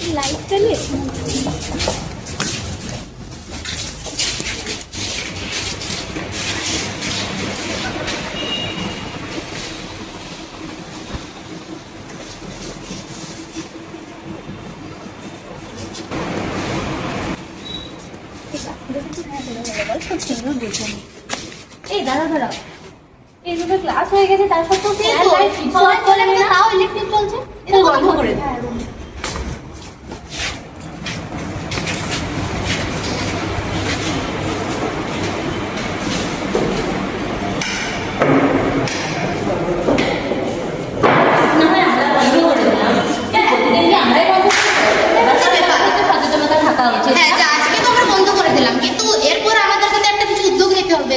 light चलिए দাদা দাদা এইভাবে ক্লাস হয়ে গেছে তার সত্ত্বেও তাও ইলেকট্রিক চলছে এটা বন্ধ করে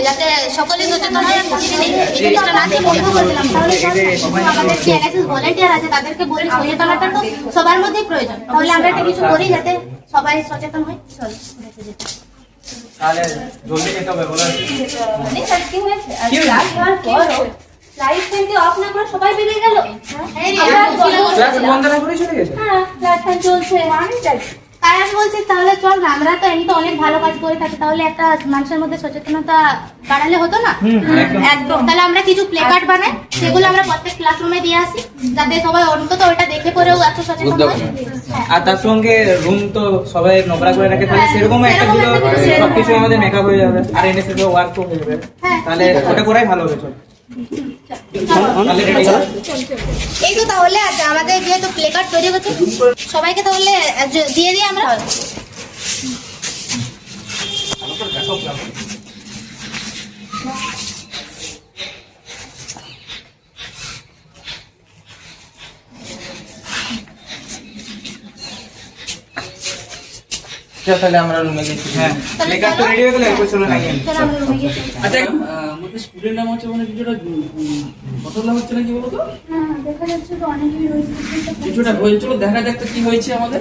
যাতে সকলে সচেতন হয় জিনিসটা না দেখে করলাম তাহলে আমাদের যে এনএসএস ভলান্টিয়ার আছে তাদেরকে বলে সচেতনতা তো সবার মধ্যেই প্রয়োজন তাহলে আমরা একটা কিছু করি যাতে সবাই সচেতন হয় চল তাহলে জলদি যেতে হবে বলা মানে স্যার কি হয়েছে আর ক্লাস হওয়ার পর লাইট ফ্যানটি অফ না করে সবাই বেরিয়ে গেল ক্লাস বন্ধ না করে চলে গেছে হ্যাঁ লাইট ফ্যান চলছে আমি যাই তাই বলছি তাহলে চল আমরা তো এমনি তো অনেক ভালো কাজ করে থাকি তাহলে একটা মানুষের মধ্যে সচেতনতা বাড়ালে হতো না একদম তাহলে আমরা কিছু প্লে কার্ড বানাই সেগুলো আমরা প্রত্যেক ক্লাসরুমে দিয়ে আসি যাতে সবাই অন্তত ওটা দেখে পড়েও এত সচেতন হয় আর তার সঙ্গে রুম তো সবাই নোংরা করে রাখে তাহলে সেরকম একটা দিলে সবকিছু আমাদের মেকআপ হয়ে যাবে আর এনএসএস এর ওয়ার্ক হয়ে যাবে তাহলে ওটা করাই ভালো হবে চল এই তো তাহলে আমাদের যেহেতু প্লে কার্ড তৈরি হচ্ছে সবাইকে তাহলে দিয়ে দিই আমরা তাহলে আমরা রুমে গেছি হ্যাঁ প্লে কার্ড তো রেডি হয়ে গেল এরপর চলো না আচ্ছা আমাদের স্টুডেন্ট নাম হচ্ছে মানে কিছুটা কতগুলো হচ্ছে নাকি বলো তো হ্যাঁ দেখা যাচ্ছে তো অনেকই রয়েছে কিছুটা হয়েছিল দেখা যাক তো কি হয়েছে আমাদের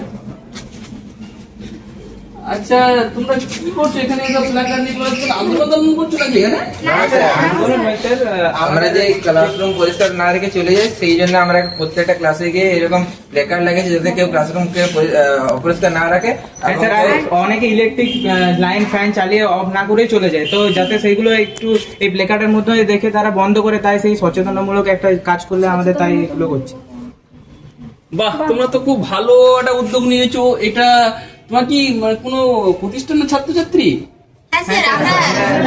আচ্ছা তোমরা কি করছো এখানে এটা প্ল্যাকার্ড নিয়ে তোমরা আন্দোলন করছো নাকি এখানে আন্দোলন হচ্ছে আমরা যে ক্লাসরুম পরিষ্কার না রেখে চলে যাই সেই জন্য আমরা প্রত্যেকটা ক্লাসে গিয়ে এরকম প্ল্যাকার্ড লাগিয়েছি যাতে কেউ ক্লাসরুমকে অপরিষ্কার না রাখে অনেকে ইলেকট্রিক লাইন ফ্যান চালিয়ে অফ না করে চলে যায় তো যাতে সেইগুলো একটু এই প্ল্যাকার্ডের মধ্যে দেখে তারা বন্ধ করে তাই সেই সচেতনমূলক একটা কাজ করলে আমাদের তাই এগুলো করছে বাহ তোমরা তো খুব ভালো একটা উদ্যোগ নিয়েছো এটা তোমার কি মানে কোনো প্রতিষ্ঠানের ছাত্রছাত্রী হ্যাঁ স্যার আমরা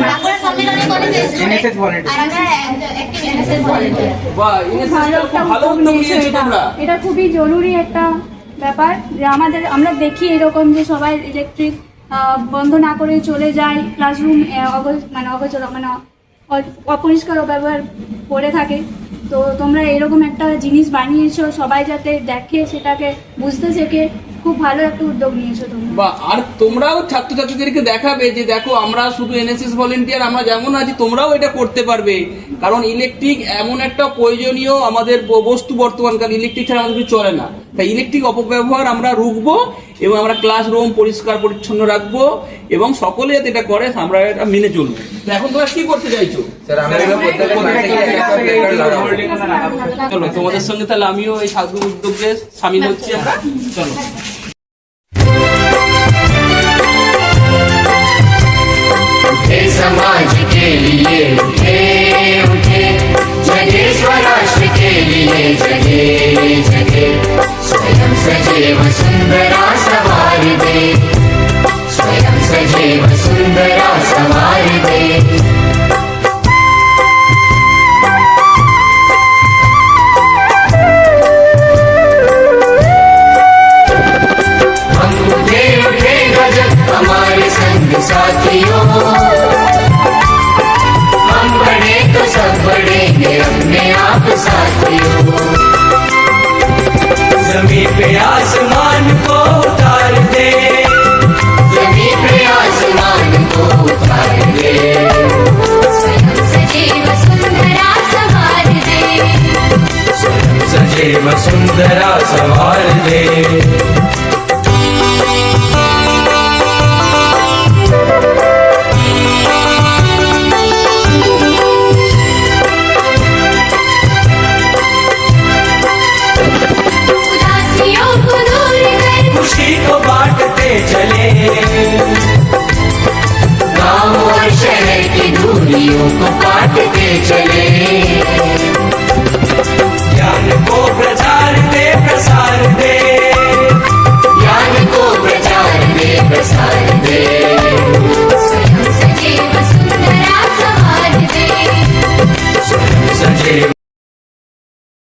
বাঁকুড়া সম্মেলনী কলেজে এনএসএস ভলান্টিয়ার আর আমরা অ্যাক্টিভ এনএসএস ভলান্টিয়ার বাহ এনএসএস খুব ভালো উদ্যোগ নিয়েছো তোমরা এটা খুবই জরুরি একটা ব্যাপার যে আমরা দেখি এরকম যে সবাই ইলেকট্রিক বন্ধ না করে চলে যায় ক্লাসরুম মানে অপরিষ্কার ব্যবহার করে থাকে তো তোমরা এরকম একটা জিনিস বানিয়েছো সবাই যাতে দেখে সেটাকে বুঝতে শেখে খুব ভালো একটা উদ্যোগ নিয়েছো তোমরা বা আর তোমরাও ছাত্রছাত্রীদেরকে দেখাবে যে দেখো আমরা শুধু এনএসএস ভলান্টিয়ার আমরা যেমন আছি তোমরাও এটা করতে পারবে কারণ ইলেকট্রিক এমন একটা প্রয়োজনীয় আমাদের বস্তু বর্তমানকাল ইলেকট্রিক ছাড়া আমাদের কিছু চলে না তাই ইলেকট্রিক অপব্যবহার আমরা রুখবো এবং আমরা ক্লাসরুম পরিষ্কার পরিচ্ছন্ন রাখবো এবং সকলে যাতে এটা করে আমরা এটা মেনে চলবো এখন তোমরা কি করতে চাইছো চলো তোমাদের সঙ্গে তাহলে আমিও এই সাধু উদ্যোগে সামিল হচ্ছি আমরা চলো समाज के लिए उठे उठे जगे स्वराष्ट्र के लिए जगे जगे स्वयं सजेव सुंदरा सवार दे स्वयं सजेव सुंदरा सवार दे हम उठे उठे गजब हमारे संग साथियों तो सब बढ़ेंगे अपने आप साथियों जमीन पे आसमान को उतार दे जमीन पे आसमान को उतार दे स्वयं सजीव सुंदरा सवार दे स्वयं सजीव सुंदरा सवार दे